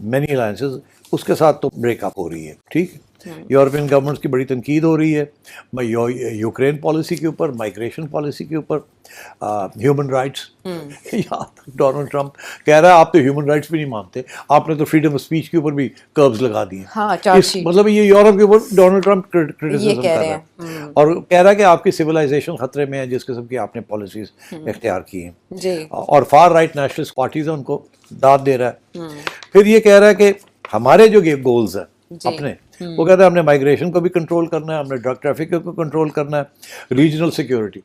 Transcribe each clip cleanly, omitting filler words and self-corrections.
many alliances, اس کے ساتھ تو بریک اپ ہو رہی ہے. ٹھیک, یورپین گورنمنٹس کی بڑی تنقید ہو رہی ہے یوکرین پالیسی کے اوپر, مائگریشن پالیسی کے اوپر, ہیومن رائٹس. یہاں تک ڈونلڈ ٹرمپ کہہ رہا ہے آپ تو ہیومن رائٹس بھی نہیں مانتے, آپ نے تو فریڈم آف اسپیچ کے اوپر بھی کربز لگا دی ہیں. مطلب یہ یورپ کے اوپر ڈونلڈ ٹرمپ کرٹیسزم کر رہا ہے اور کہہ رہا ہے کہ آپ کی سویلائزیشن خطرے میں ہے جس قسم کی آپ نے پالیسیز اختیار کی ہیں. اور فار رائٹ نیشنلسٹ پارٹیز ہیں ان کو داد دے رہا ہے. پھر یہ کہہ رہا ہے کہ ہمارے جو گولز ہیں اپنے, وہ کہتا ہے ہم نے مائگریشن کو بھی کنٹرول کرنا ہے, ہم نے ڈرگ ٹریفک کو کنٹرول کرنا ہے, ریجنل سیکیورٹی,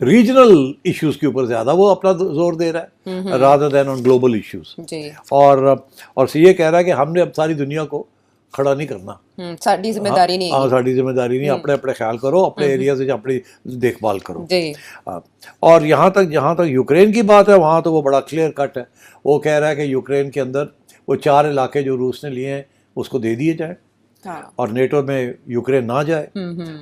ریجنل ایشوز کے اوپر زیادہ وہ اپنا زور دے رہا ہے rather than on global issues. اور یہ کہہ رہا ہے کہ ہم نے اب ساری دنیا کو کھڑا نہیں کرنا, ساری ذمہ داری نہیں, ہاں ساری ذمہ داری نہیں, اپنے اپنے خیال کرو, اپنے ایریا سے اپنی دیکھ بھال کرو. اور یہاں تک یوکرین کی بات ہے وہاں تو وہ بڑا کلیئر کٹ ہے. وہ کہہ رہا ہے کہ یوکرین کے اندر وہ 4 علاقے جو روس نے لیے ہیں اس کو دے دیے جائیں اور نیٹو میں یوکرین نہ جائے,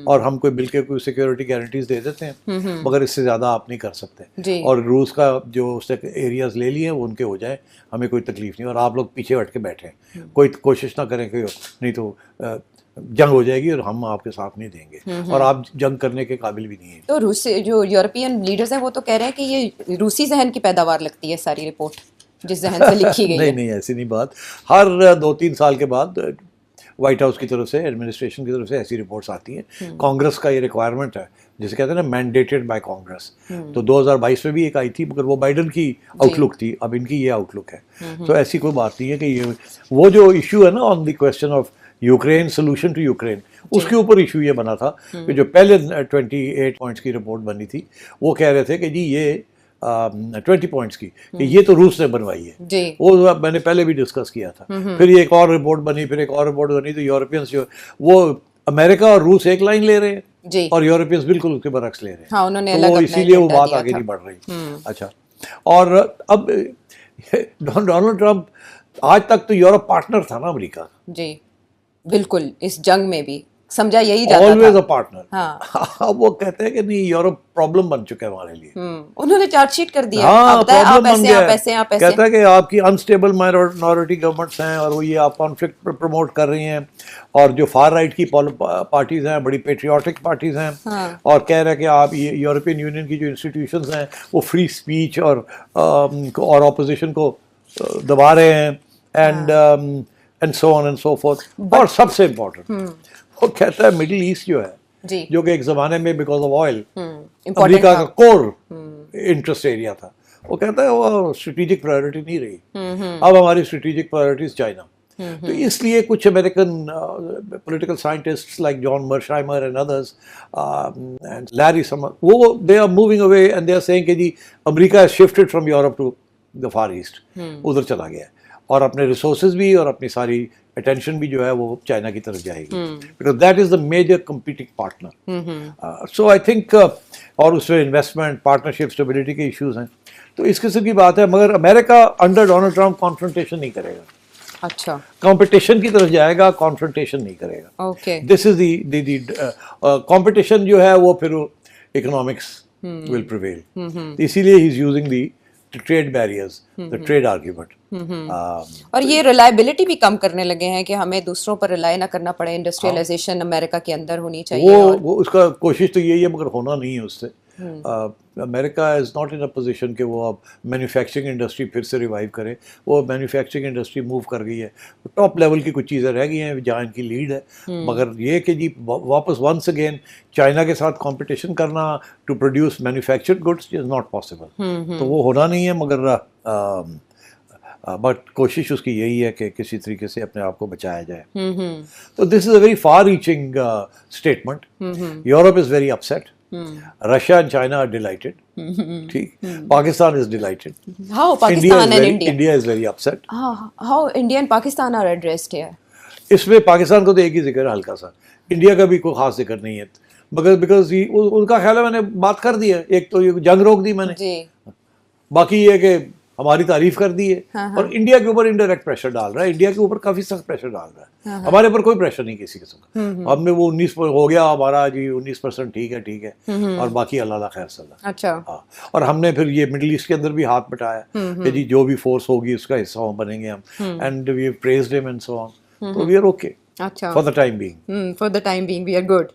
اور ہم کوئی مل کے کوئی سیکیورٹی گارنٹیز دے دیتے ہیں مگر اس سے زیادہ آپ نہیں کر سکتے. اور روس کا جو اس نے ایریاز لے لیے ہیں وہ ان کے ہو جائیں, ہمیں کوئی تکلیف نہیں, اور آپ لوگ پیچھے ہٹ کے بیٹھیں, کوئی کوشش نہ کریں کہ نہیں تو جنگ ہو جائے گی اور ہم آپ کے ساتھ نہیں دیں گے, اور آپ جنگ کرنے کے قابل بھی نہیں ہیں. تو روس جو یورپین لیڈرز ہیں وہ تو کہہ رہے ہیں کہ یہ روسی ذہن کی پیداوار لگتی ہے ساری رپورٹ جس ذہن سے لکھی گئی ہے. نہیں ایسی نہیں بات. ہر 2-3 سال کے بعد وائٹ ہاؤس کی طرف سے, ایڈمنسٹریشن کی طرف سے ایسی رپورٹس آتی ہیں. کانگریس کا یہ ریکوائرمنٹ ہے جسے کہتے ہیں نا مینڈیٹڈ بائی کانگریس. تو 2022 میں بھی ایک آئی تھی مگر وہ بائیڈن کی آؤٹ لک تھی, اب ان کی یہ آؤٹ لک ہے. تو ایسی کوئی بات نہیں ہے کہ یہ وہ جو ایشو ہے نا on the question of Ukraine, solution to Ukraine, اس کے اوپر ایشو یہ بنا تھا کہ جو پہلے 28 پوائنٹس کی رپورٹ بنی تھی وہ کہہ رہے تھے کہ جی یہ 20 پوائنٹس کی کہ یہ تو روس نے بنوائی ہے, وہ میں نے پہلے بھی ڈسکس کیا تھا. پھر یہ ایک اور رپورٹ بنی, پھر ایک اور رپورٹ بنی, تو یورپینس جو وہ امریکہ اور روس ایک لائن لے رہے ہیں اور یورپینس بالکل اس کے برعکس لے رہے ہیں, تو اسی لیے وہ بات آگے نہیں بڑھ رہی. اچھا, اور اب ڈونلڈ ٹرمپ آج تک تو یورپ پارٹنر تھا نا امریکا کا. جی بالکل, اس جنگ میں بھی سمجھا یہی جاتا تھا, always a partner. اب وہ کہتے ہیں کہ نہیں یورپ پرابلم بن چکا ہے ہمارے لیے. انہوں نے چارج شیٹ کر دیا, کہتا ہے کہ آپ کی انسٹیبل مائنورٹی گورنمنٹس ہیں اور وہ یہ آپ کانفلکٹ پروموٹ کر رہی ہیں, اور جو فار رائٹ کی پارٹیز ہیں بڑی پیٹریوٹک پارٹیز ہیں, اور کہہ رہے ہیں کہ آپ یورپین یونین کی جو انسٹیٹیوشنز ہیں وہ فری اسپیچ اور اپوزیشن کو دبا رہے ہیں, and so on and so forth. اور سب سے امپورٹنٹ وہ کہتا ہے مڈل ایسٹ جو ہے جو کہ ایک زمانے میں بیکاز آف آئل امریکہ کا کور انٹرسٹ ایریا تھا, وہ کہتا ہے وہ اسٹریٹجک پرائیورٹی نہیں رہی, اب ہماری اسٹریٹجک پرائیورٹیز چائنا. تو اس لیے کچھ American political scientist like John Mearsheimer and others Larry Summer, وہ they are moving away and they are saying کہ جی America has shifted from Europe to the Far East, ادھر چلا گیا ہے, اور اپنے ریسورسز بھی اور اپنی ساری اٹینشن بھی جو ہے وہ چائنا کی طرف جائے گی, because that is the major competing partner. So I think, اور اس میں انویسٹمنٹ, پارٹنرشپ, اسٹیبلٹی کے ایشوز ہیں, تو اس قسم کی بات ہے. مگر امریکہ انڈر ڈونلڈ ٹرمپ کانفرنٹیشن نہیں کرے گا. اچھا, کمپٹیشن کی طرف جائے گا, کانفرنٹیشن نہیں کرے گا. Okay, this is the competition جو ہے وہ پھر اکنامکس ول پریویل, اسی لیے ہی is using the trade barriers, the trade argument. اور یہ ریلائبلٹی بھی کم کرنے لگے ہیں کہ ہمیں دوسروں پر ریلائی نہ کرنا پڑے, انڈسٹریلائزیشن امریکہ کے اندر ہونی چاہیے. وہ اس کا کوشش تو یہی ہے مگر ہونا نہیں ہے اس سے. امریکہ is not in a position کہ وہ اب مینوفیکچرنگ انڈسٹری پھر سے ریوائیو کرے. وہ مینوفیکچرنگ انڈسٹری موو کر گئی ہے, ٹاپ لیول کی کچھ چیزیں رہ گئی ہیں جہاں ان کی لیڈ ہے, مگر یہ کہ جی واپس ونس اگین چائنا کے ساتھ کمپٹیشن کرنا to produce manufactured goods is not possible. تو وہ ہونا نہیں ہے, مگر بٹ کوشش اس کی یہی ہے کہ کسی طریقے سے اپنے آپ کو بچایا جائے. تو this is a very far reaching statement. Europe is very upset, Russia and China are delighted, ٹھیک, Pakistan is delighted, how Pakistan and India, India is very upset. How India and Pakistan are addressed here. اس میں پاکستان کو تو ایک ہی ذکر ہے ہلکا سا, انڈیا کا بھی کوئی خاص ذکر نہیں ہے, مگر بیکاز ان کا خیال ہے میں نے بات کر دی ہے. ایک تو یہ جنگ روک دی میں نے, باقی یہ کہ ہماری تعریف کر دی ہے اور انڈیا کے اوپر انڈائریکٹ پریشر ڈال رہا ہے, انڈیا کے اوپر کافی سخت پریشر ڈال رہا ہے. ہمارے اوپر کوئی پریشر نہیں کسی قسم کا, ہم نے وہ 19 ہو گیا ہمارا جی 19% ٹھیک ہے اور باقی اللہ خیر صلی. اچھا, ہاں, اور ہم نے پھر یہ مڈل ایسٹ کے اندر بھی ہاتھ بٹایا کہ جی جو بھی فورس ہوگی اس کا حصہ بنیں گے ہم, اینڈ وی ہیو پریزڈ ہم اینڈ سو آن, تو وی آر اوکے اچھا, for the time being. For the time being we are good.